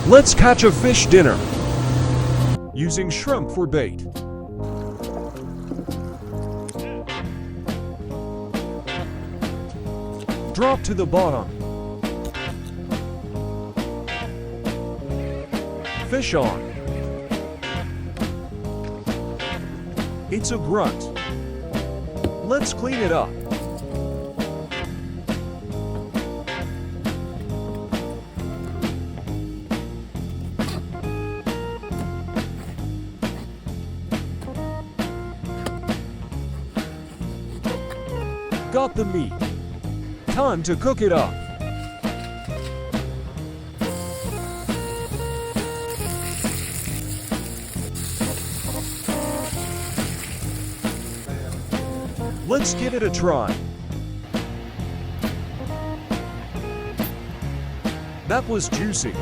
Let's catch a fish dinner using shrimp for bait. Drop to the bottom. Fish on. It's a grunt. Let's clean it up. Got the meat. Time to cook it up. Let's give it a try. That was juicy.